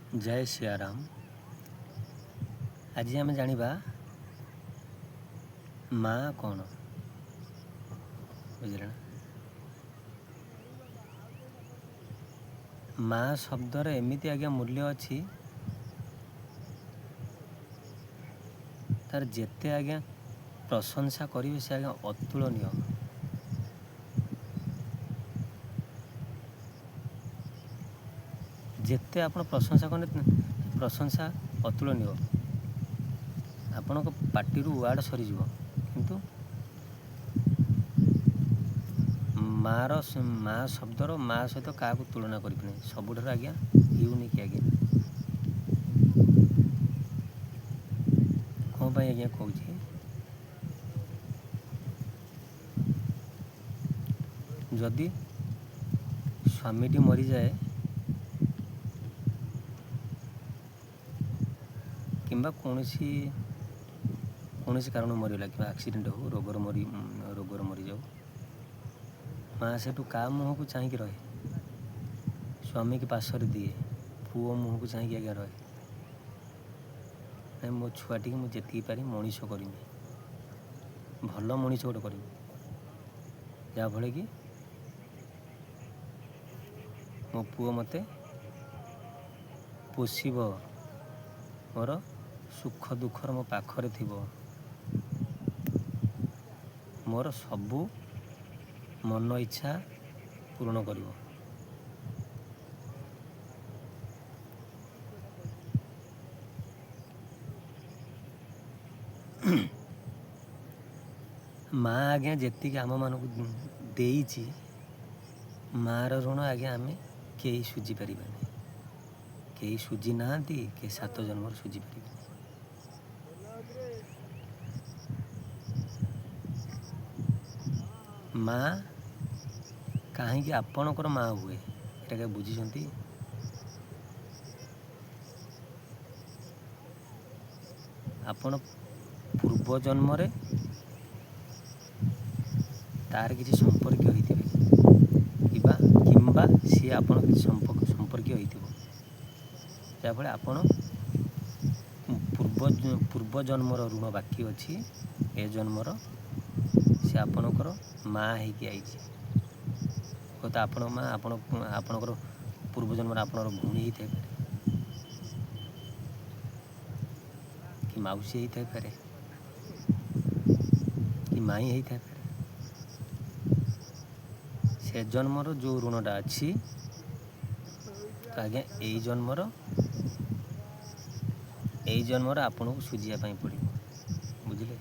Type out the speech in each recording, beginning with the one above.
जय सियाराम। आज आम जानिबा माँ कौन बुझे ना। माँ शब्दर एमती आज्ञा मूल्य अच्छी तार जेते आज्ञा प्रशंसा करेंगे से आज्ञा अतुलनीय। जेते आप प्रशंसा करें प्रशंसा अतुलनीय। आपण पार्टी वार्ड सरीज किंतु माँ शब्दर माँ सहित क्या तुलना करें सबुठ आज्ञा यूनिक आज्ञा कौन पाई आज्ञा कहूँ जदि स्वामीटी मरी जाए किंबा कौन कारण मरीगला कि एक्सीडेंट हो रोगर मरी जाऊ माँ से क्या मुँह को चाहिए रहे स्वामी के पार्श्वर दिए पुओ मुँह को चाहिए आज्ञा रहे नहीं मो छुआटी मुझे जी पारि मनीष करमी भल मनीष गोटे करमी जहाँफल कि मो पुओ मते पोषिब मोर सुख दुखर मो पाखरे थिबो मोर सबू मन इच्छा पूर्ण करिवो। माँ आज्ञा जेतिक आम मानक देइछि मार ऋण आज्ञा आमे केही सुझी पारिबानी केही सुझी नाहांती के 7 जन्म सुझी पारिबानी। माँ कहीं आपणकर माँ हुए एटा के बुझीछंती। आपण पूर्व जन्म रे तार किसी संपर्क होइथिबे किंबा सी आपण किसी संपर्क होइथिबो जाफल आपण पूर्व जन्मर ऋण बाकी अच्छी ए जन्मर सी आपणकर माँ होइकी आइछि तो आपण माँ आपणकर पूर्व जन्म आपणर भूणी ही थाई कि माउसी ही थाई कि माई ही थाई से जन्मर जो ऋणटा अच्छी तो आज्ञा यही जन्मर आपन को सुझिया पड़ो बुझे।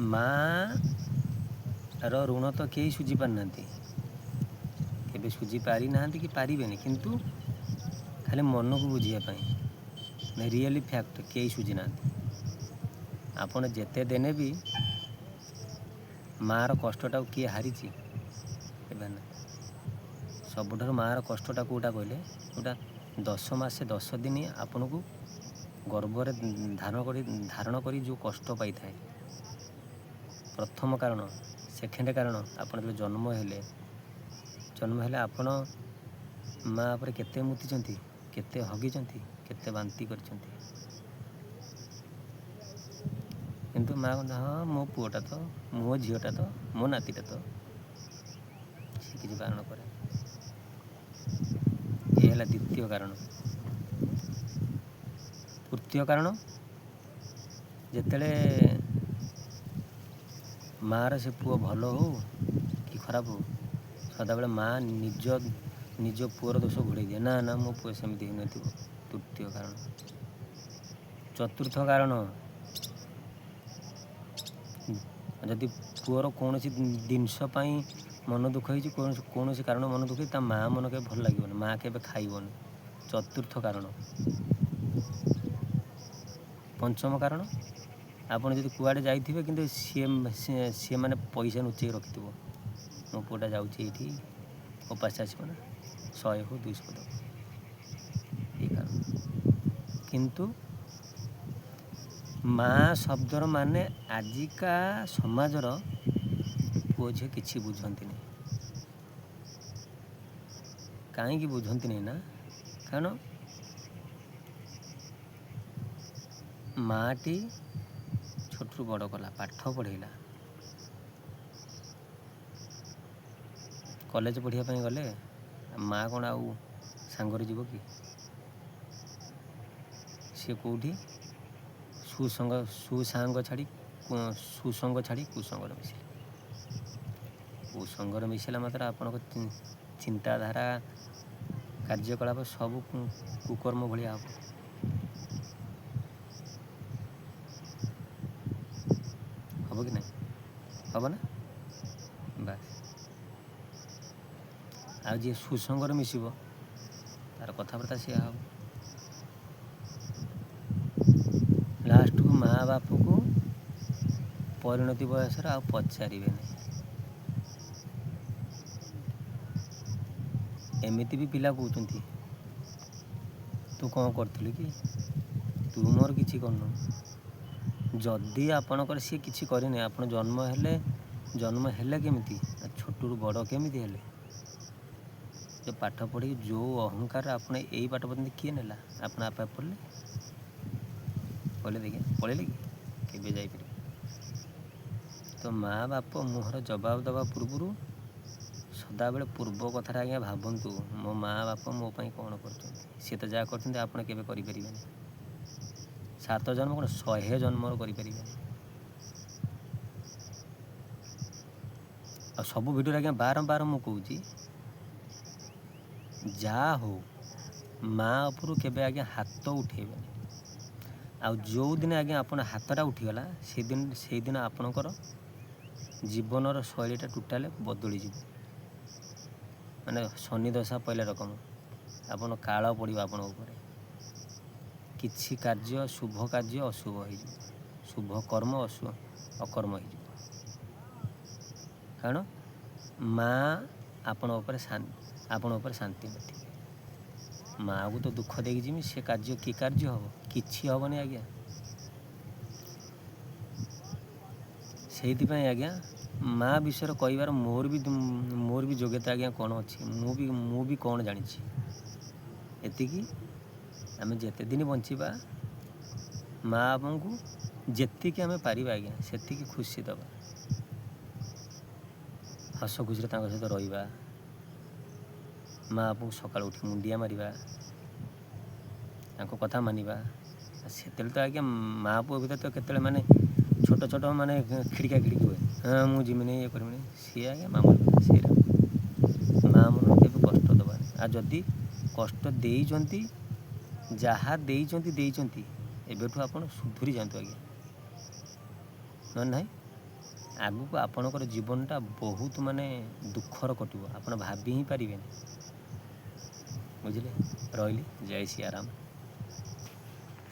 माँ ऋण तो कई सुझी पारना केबे सुझी पारि ना कि पारे किंतु खाली मन को बुझापी रियली फैक्ट कई सुझी ना आपन जेते देने भी माँ कष्टा किए हारी ना सबुठ माँ कष्टा कौटा कहले गोटा 10 मास 10 दिन आपन को गर्भर धारण कर जो कष्ट पाई थाए प्रथम कारण सेकेंड कारण आपन जो जन्म हेले आपन माँ पर केते मुतिचंती केते हगिचंती केते बांती करचंती किंतु माँ हाँ मो पुओटा तो मो झीटा तो मो नातीटा तो से किसी कारण करे ये है द्वितीय कारण। तृतीय कारण जेतेले माँ से पुओ भल हो कि खराब हो सदा बेले माँ निज पुओर दोष घोड़े दिए ना ना मो पुओ सेमती हो तृतीय कारण। चतुर्थ कारण जदि पुओर कौन जिनस मन दुख हो कौन कारण मन दुख ता माँ मन के भल लगे माँ के खाइबन चतुर्थ कारण। पंचम कारण आपड़ जब कुआड़े जाइए कि सी मैंने पैसा लुचेक रखि मो पुआटा जाऊँगी उपास आसना 100 हो 200 दब ये कारण। किंतु माँ शब्दर माने आजिका समाजर पुओ झी किसी बुझती नहीं କାହିଁକି ବୁଝନ୍ତିନି ନା, କାରଣ ମାଆଟି ଛୋଟରୁ ବଡ଼ କଲା, ପାଠ ପଢ଼େଇଲା। କଲେଜ ପଢ଼ିବା ପାଇଁ ଗଲେ ମାଆ କ'ଣ ଆଉ ସାଙ୍ଗରେ ଯିବ କି? ସିଏ କେଉଁଠି ସୁସାଙ୍ଗ ଛାଡ଼ି କୁସଙ୍ଗରେ ମିଶିଲେ। କୁସଙ୍ଗରେ ମିଶିଲା ମାତ୍ରେ ଆପଣଙ୍କ ଚିନ୍ତାଧାରା, କାର୍ଯ୍ୟକଳାପ ସବୁ କୁକର୍ମ ଭଳିଆ ହେବ। ହେବ କି ନାହିଁ? ହେବ ନା? ବାସ୍। ଆଉ ଯିଏ ସୁସଙ୍ଗରେ ମିଶିବ ତାର କଥାବାର୍ତ୍ତା ସେୟା ହେବ। ଲାଷ୍ଟକୁ ମାଆ ବାପକୁ ପରିଣତି ବୟସରେ ଆଉ ପଚାରିବେନି। ଏମିତି ବି ପିଲା କହୁଛନ୍ତି, ତୁ କ'ଣ କରୁଥିଲୁ କି? ତୁ ମୋର କିଛି କରୁନୁ। ଯଦି ଆପଣଙ୍କର ସିଏ କିଛି କରିନି, ଆପଣ ଜନ୍ମ ହେଲେ କେମିତି? ଛୋଟରୁ ବଡ଼ କେମିତି ହେଲେ? ଯେ ପାଠ ପଢ଼ିକି ଯେଉଁ ଅହଙ୍କାର ଆପଣ ଏଇ ପାଠ ପଢ଼ନ୍ତି କିଏ ନେଲା? ଆପଣ ଆପେ ପଢ଼ିଲେ ପଳେଇଲେ କି? କେବେ ଯାଇପାରିବେ? ତ ମାଆ ବାପ ମୁହଁର ଜବାବ ଦେବା ପୂର୍ବରୁ ସଦାବେଳେ ପୂର୍ବ କଥାଟା ଆଜ୍ଞା ଭାବନ୍ତୁ, ମୋ ମାଆ ବାପ ମୋ ପାଇଁ କ'ଣ କରୁଛନ୍ତି? ସିଏ ତ ଯାହା କରୁଛନ୍ତି ଆପଣ କେବେ କରିପାରିବେନି। 7 ଜନ୍ମ କ'ଣ 100 ଜନ୍ମର କରିପାରିବେନି। ଆଉ ସବୁ ଭିଡ଼ିଓରେ ଆଜ୍ଞା ବାରମ୍ବାର ମୁଁ କହୁଛି, ଯାହା ହଉ ମାଆ ଉପରୁ କେବେ ଆଜ୍ଞା ହାତ ଉଠେଇବେନି। ଆଉ ଯେଉଁଦିନ ଆଜ୍ଞା ଆପଣ ହାତଟା ଉଠିଗଲା ସେଇଦିନ ଆପଣଙ୍କର ଜୀବନର ଶୈଳୀଟା ଟୋଟାଲ ବଦଳିଯିବ। ମାନେ ଶନି ଦଶା ପଇଲା ରକମ ଆପଣ କାଳ ପଡ଼ିବ ଆପଣଙ୍କ ଉପରେ। କିଛି କାର୍ଯ୍ୟ, ଶୁଭ କାର୍ଯ୍ୟ ଅଶୁଭ ହେଇଯିବ, ଶୁଭ କର୍ମ ଅକର୍ମ ହେଇଯିବ। କାରଣ ମାଆ ଆପଣଙ୍କ ଉପରେ ଶାନ୍ତି ନଥିବେ। ମାଆକୁ ତ ଦୁଃଖ ଦେଇକି ଯିବି, ସେ କାର୍ଯ୍ୟ କି କାର୍ଯ୍ୟ ହେବ? କିଛି ହେବନି ଆଜ୍ଞା। ସେଇଥିପାଇଁ ଆଜ୍ଞା ମାଆ ବିଷୟରେ କହିବାର ମୋର ବି ଯୋଗ୍ୟତା ଆଜ୍ଞା କ'ଣ ଅଛି? ମୁଁ ବି କ'ଣ ଜାଣିଛି? ଏତିକି, ଆମେ ଯେତେ ଦିନ ବଞ୍ଚିବା ମାଆ ବାପାଙ୍କୁ ଯେତିକି ଆମେ ପାରିବା ଆଜ୍ଞା ସେତିକି ଖୁସି ଦେବା, ହସ ଖୁସିରେ ତାଙ୍କ ସହିତ ରହିବା। ମାଆ ବାପାଙ୍କୁ ସକାଳୁ ଉଠି ମୁଣ୍ଡିଆ ମାରିବା, ତାଙ୍କ କଥା ମାନିବା। ସେତେବେଳେ ତ ଆଜ୍ଞା ମାଆ ପୁଅ ଭିତରେ ତ କେତେବେଳେ ମାନେ ଛୋଟ ମାନେ ଖିଡ଼ିକା ହୁଏ, ହଁ ମୁଁ ଯିମିନି, ଇଏ କରିବିନି। ସିଏ ଆଜ୍ଞା ମାମୁଲି କଥା, ସେଇଟା ମାଆ ମନକୁ କେବେ କଷ୍ଟ ଦେବାନି। ଆଉ ଯଦି କଷ୍ଟ ଦେଇଛନ୍ତି, ଯାହା ଦେଇଛନ୍ତି ଏବେଠୁ ଆପଣ ସୁଧୁରି ଯାଆନ୍ତୁ ଆଜ୍ଞା। ନହେଲେ ନାହିଁ ଆଗକୁ ଆପଣଙ୍କର ଜୀବନଟା ବହୁତ ମାନେ ଦୁଃଖର କଟିବ, ଆପଣ ଭାବି ହିଁ ପାରିବେନି। ବୁଝିଲେ? ରହିଲି, ଜୟ ସିଆରାମ।